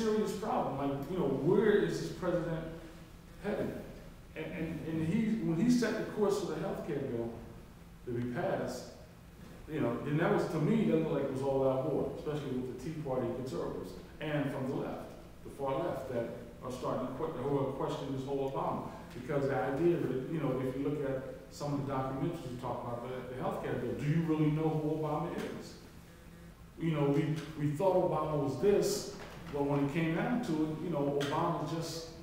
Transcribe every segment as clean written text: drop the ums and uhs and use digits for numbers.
serious problem. Like, where is this president headed? And when he set the course for the healthcare bill to be passed, then that was, to me, that looked like it was all out war, especially with the Tea Party conservatives and from the left, the far left, that are starting to question this whole Obama. Because the idea that, if you look at some of the documentaries we talk about the healthcare bill, do you really know who Obama is? We thought Obama was this, but when it came down to it, Obama was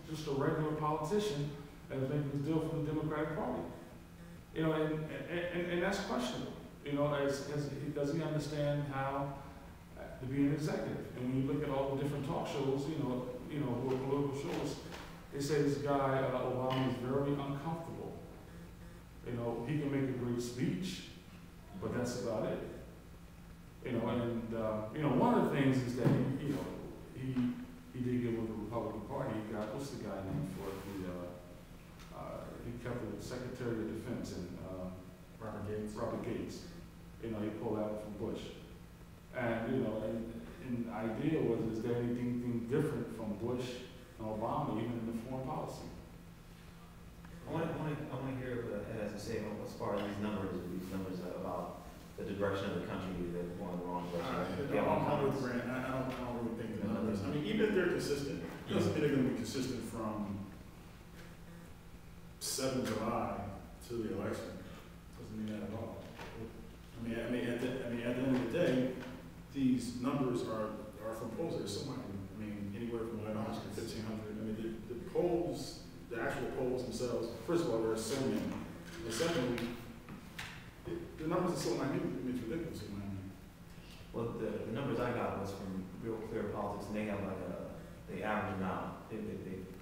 just a regular politician that was making a deal for the Democratic Party. And that's questionable. Does he understand how to be an executive? And when you look at all the different talk shows, who are political shows, they say this guy, Obama, is very uncomfortable. He can make a great speech, but that's about it. One of the things is that he did get with the Republican Party. He got, what's the guy named for it? He kept the Secretary of Defense and Robert Gates. He pulled out from Bush. And the idea was, is there anything different from Bush and Obama, even in the foreign policy? I want to hear what Ed has to say as far as these numbers about the direction of the country that going the wrong direction. I'm with Grant. I don't really think the numbers. I mean, even if they're consistent, it doesn't mean they're going to be consistent from 7 July to the election. Doesn't mean that at all. At the end of the day, these numbers are from polls that are somewhat, anywhere from 1,100 to 1,500. The polls, the actual polls themselves, first of all, there are so many. And secondly, the numbers are so minute, it's ridiculously minute. Well, the numbers I got was from Real Clear Politics, and they have they average them out. They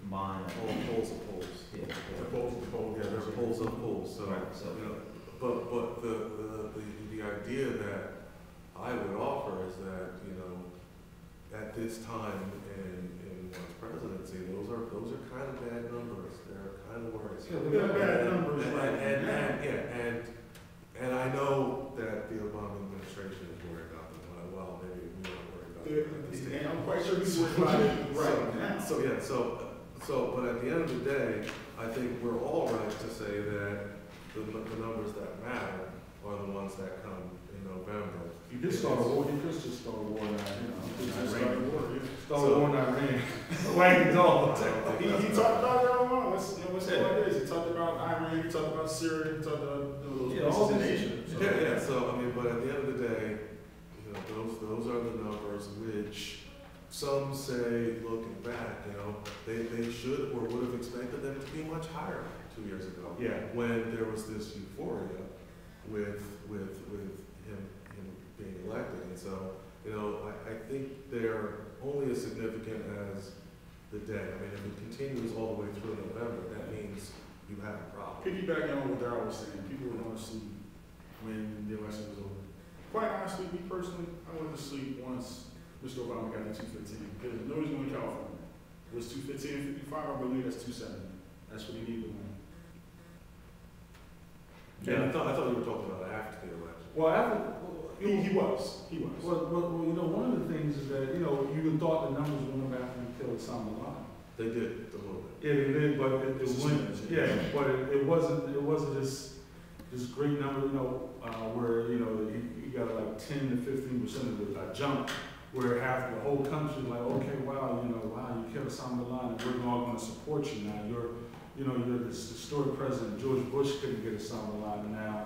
combine all polls of polls. Yeah, the polls of polls. Yeah, they're polls of polls. So, right, so but the idea that I would offer is that at this time in one's presidency, those are kind of bad numbers. They're kind of worrisome. Yeah, they're bad numbers, and I know that the Obama administration is worried about them. Well, maybe we don't worry about them. And I'm quite sure he's worried about it right now. So, but at the end of the day, I think we're all right to say that the numbers that matter are the ones that come in November. You could start a war. You could just start a war now. Start a war. Start a war in Iran. Wagging dog. He talked about it all along. Let's say what it is. He talked about Iran. He talked about Syria. He talked about those places in Asia. Yeah. So but at the end of the day, those are the numbers which some say, looking back, they should or would have expected them to be much higher 2 years ago. Yeah. When there was this euphoria with him being elected, and so I think they're only as significant as the day. If it continues all the way through November, that means you have a problem. Piggybacking on what Darryl was saying, people were going to sleep when the election was over. Quite honestly, me personally, I went to sleep once Mr. Obama got to 215. Because the noise going to California was 215 and 55. I believe that's 270. That's what he needed to win. Yeah, I thought you were talking about after the election. Well, he was. Well, one of the things is that you even thought the numbers went up after he killed Osama bin Laden. They did a little bit. Yeah, they did, but it went. Yeah, but it wasn't this great number, where you got like 10 to 15% of a jump, where half the whole country like, okay, wow, you killed Osama bin Laden, we're all going to support you now. You're this historic president. George Bush couldn't get Osama bin Laden. Now,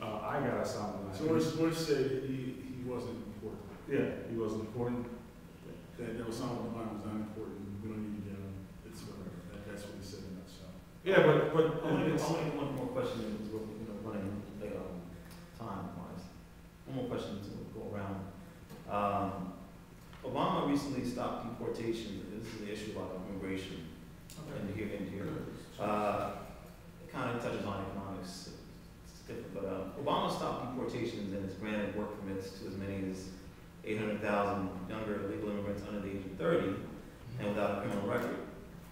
I got Osama bin Laden. So Bush said he wasn't important. Yeah, he wasn't important. That Osama bin Laden was not important. We don't need to get him. It's whatever. That's what he said in that show. Yeah, but I'll make one more question. Running time-wise. One more question to go around. Obama recently stopped deportation. This is the issue about immigration. And here. It kind of touches on economics. It's different, but Obama stopped deportations and has granted work permits to as many as 800,000 younger illegal immigrants under the age of 30 and without a criminal record.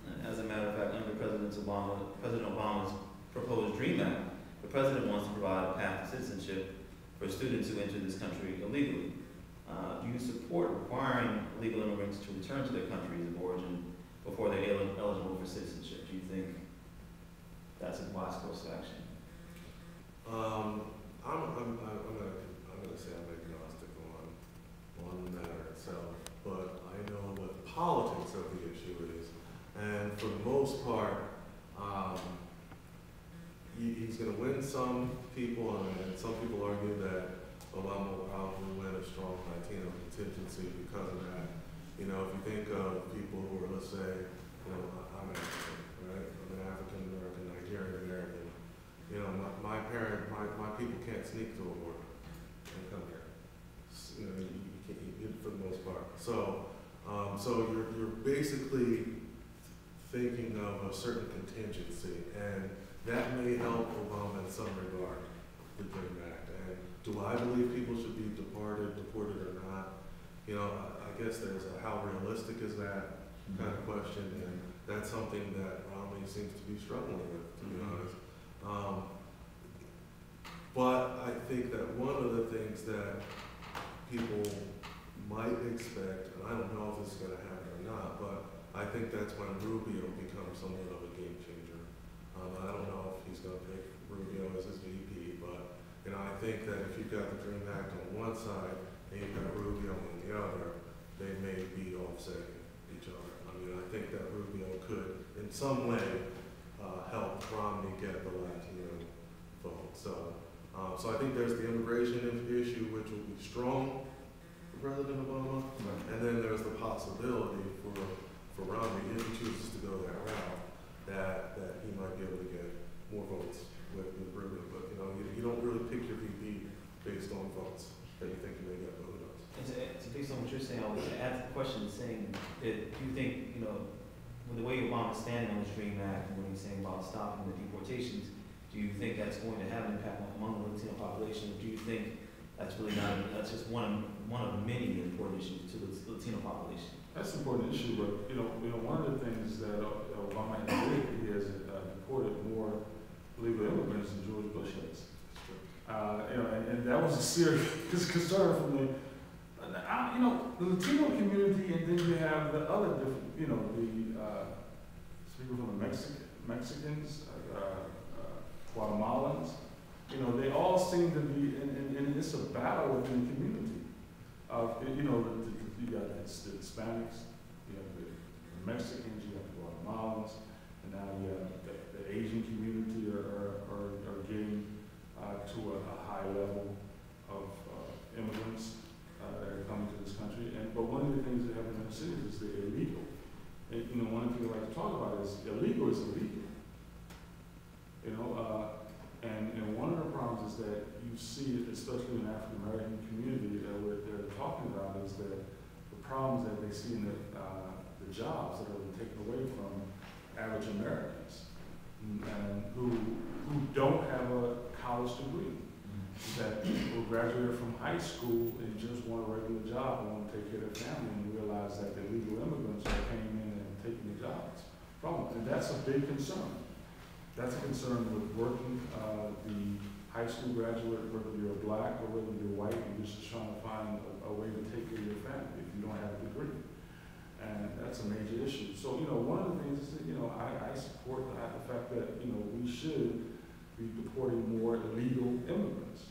And as a matter of fact, under President Obama's proposed DREAM Act, the president wants to provide a path to citizenship for students who enter this country illegally. Do you support requiring illegal immigrants to return to their countries of origin before they're eligible for citizenship? Do you think that's a wise course of action? I'm gonna say I'm agnostic on the matter itself, but I know what the politics of the issue is, and for the most part, he's gonna win some people, and some people argue that Obama will probably win a strong Latino contingency because of that. You know, if you think of people who are, let's say, you know, I'm African, right? I'm an African American, Nigerian American. You know, my people can't sneak to a border and come here. You know, you can't, for the most part. So, so you're basically thinking of a certain contingency, and that may help Obama in some regard, the Dream Act. And do I believe people should be deported or not? You know, I guess there's a how realistic is that kind of question, and that's something that Romney seems to be struggling with, to be honest. But I think that one of the things that people might expect, and I don't know if this is going to happen or not, but I think that's when Rubio becomes somewhat of a game changer. I don't know if he's going to pick Rubio as his VP, but you know, I think that if you've got the Dream Act on one side and you've got Rubio on the other, they may be offsetting each other. I mean, I think that Rubio could, in some way, help Romney get the Latino vote. So I think there's the immigration issue, which will be strong for President Obama, and then there's the possibility for Romney, if he chooses to go that route, that he might be able to get more votes with Rubio. But you know, you don't really pick your VP based on votes that you think you may get, but who knows? And based on what you're saying, I would add the question saying that do you think, you know, with the way Obama's standing on the Dream Act and what he's saying about stopping the deportations, do you think that's going to have an impact among the Latino population? Or do you think that's really not, that's just one of many important issues to the Latino population? That's an important issue, but you know, one of the things that Obama has did, he has deported more illegal immigrants than George Bush has. You know, and that was a serious concern from the, you know, the Latino community, and then you have the other different, you know, the speaking from the Mexicans, Guatemalans, you know, they all seem to be, and it's a battle within the community. You know, you got the Hispanics, you have the Mexicans, you have the Guatemalans, and now you have the Asian community are getting to a high level of immigrants that are coming to this country. But one of the things that happen in the cities is they're illegal. And, you know, one of the things I like to talk about is illegal is illegal. You know, and one of the problems is that you see, especially in the African American community, that what they're talking about is that the problems that they see in the jobs that are being taken away from average Americans, and who don't have a college degree, that who graduated from high school and just want a regular job and want to take care of their family, and realize that the illegal immigrants are came in and taking the jobs from them. And that's a big concern. That's a concern with working, the high school graduate, whether you're black or whether you're white, and you're just trying to find a way to take care of your family if you don't have a degree. And that's a major issue. So, you know, one of the things is that, you know, I support the fact that, you know, we should be deporting more illegal immigrants.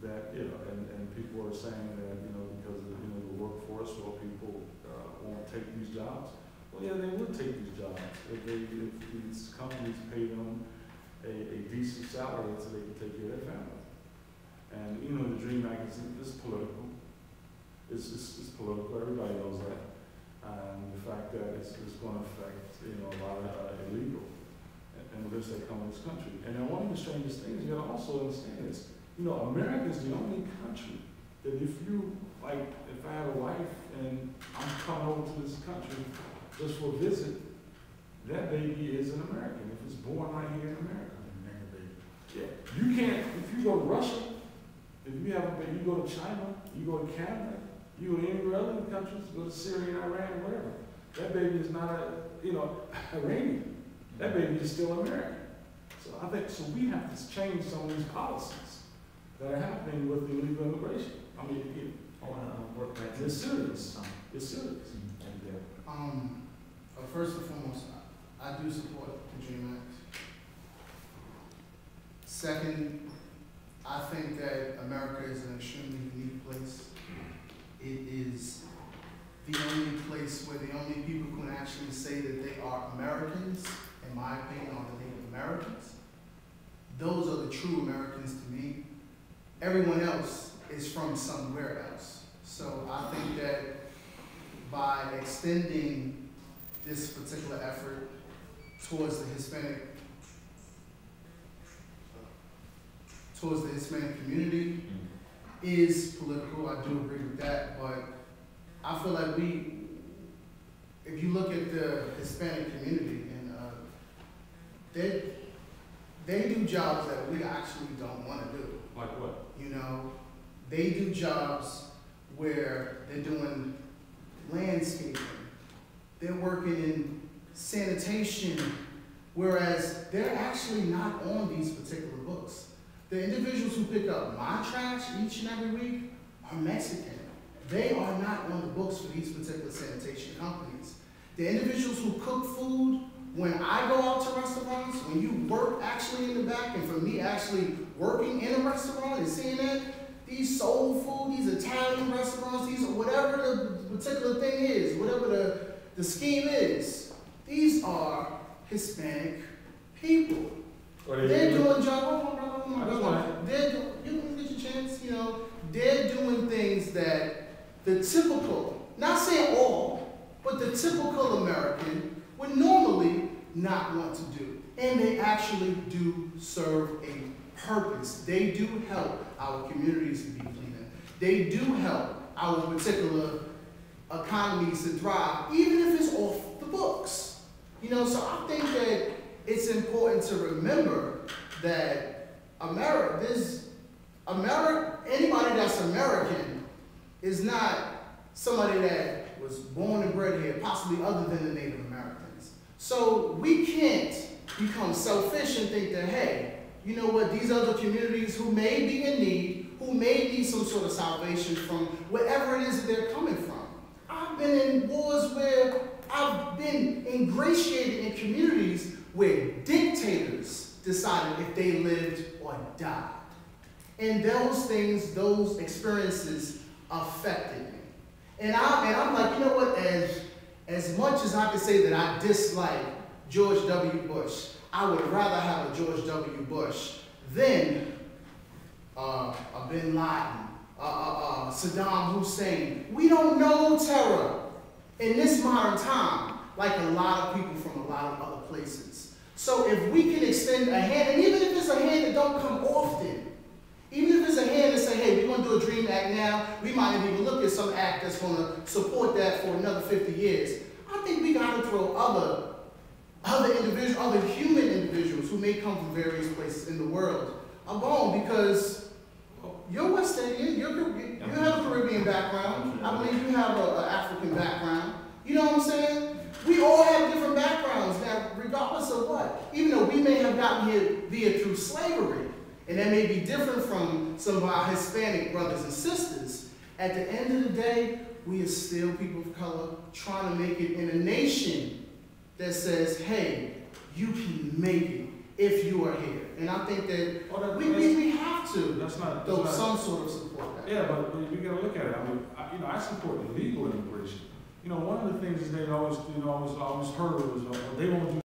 That, you know, and people are saying that, you know, because of, you know, the workforce, well, people won't take these jobs. Well, yeah, they would take these jobs if these companies pay them a decent salary so they can take care of their family. And, you know, the Dream Act is political. It's political. Everybody knows that. And the fact that it's going to affect, you know, a lot of illegal immigrants that come to this country. And then one of the strangest things you got to also understand is, you know, America is the only country that if you, like, if I had a wife and I'm coming over to this country just for a visit, that baby is an American if it's born right here in America. Yeah. You can't, if you go to Russia, if you have a baby, you go to China, you go to Canada, you go to any other countries, go to Syria, Iran, whatever. That baby is not a, you know, Iranian. That baby is still American. So I think, so we have to change some of these policies that are happening with illegal immigration. I mean, work rights. It's serious. It's serious. Thank you. First and foremost, I do support the DREAM Act. Second, I think that America is an extremely unique place. It is the only place where the only people who can actually say that they are Americans, in my opinion, are the Native Americans. Those are the true Americans to me. Everyone else is from somewhere else. So I think that by extending this particular effort towards the Hispanic community is political. I do agree with that, but I feel like if you look at the Hispanic community, and they do jobs that we actually don't want to do. Like what? You know, they do jobs where they're doing landscaping, they're working in sanitation, whereas they're actually not on these particular books. The individuals who pick up my trash each and every week are Mexican. They are not on the books for these particular sanitation companies. The individuals who cook food, when I go out to restaurants, when you work actually in the back, and for me actually working in a restaurant and seeing that, these soul food, these Italian restaurants, these whatever the particular thing is, whatever the scheme is, these are Hispanic people. They're doing jobs. You can get your chance. You know, they're doing things that the typical, not saying all, but the typical American would normally not want to do. And they actually do serve a purpose. They do help our communities to be cleaner. They do help our particular economies to thrive, even if it's off the books. You know, so I think that it's important to remember that anybody that's American is not somebody that was born and bred here, possibly other than the Native Americans. So we can't become selfish and think that, hey, you know what, these other communities who may be in need, who may need some sort of salvation from wherever it is that they're coming from. I've been in wars where I've been ingratiated in communities where dictators decided if they lived or died. And those things, those experiences affected me. And I'm like, you know what, as much as I can say that I dislike George W. Bush, I would rather have a George W. Bush than a Bin Laden, Saddam Hussein. We don't know terror in this modern time like a lot of people from a lot of other places. So if we can extend a hand, and even if it's a hand that don't come often, even if it's a hand that say, hey, we're going to do a DREAM Act now, we might not even look at some act that's going to support that for another 50 years. I think we got to throw other individuals, other human individuals who may come from various places in the world a bone, because you're West Indian, you have a Caribbean background, I believe you have an African background. You know what I'm saying? We all have different backgrounds now, regardless of what. Even though we may have gotten here through slavery, and that may be different from some of our Hispanic brothers and sisters, at the end of the day, we are still people of color trying to make it in a nation that says, hey, you can make it if you are here. And I think that we have to throw some sort of support back. Yeah, but we got to look at it. I mean, I support legal immigration. You know, one of the things is they always heard was they won't do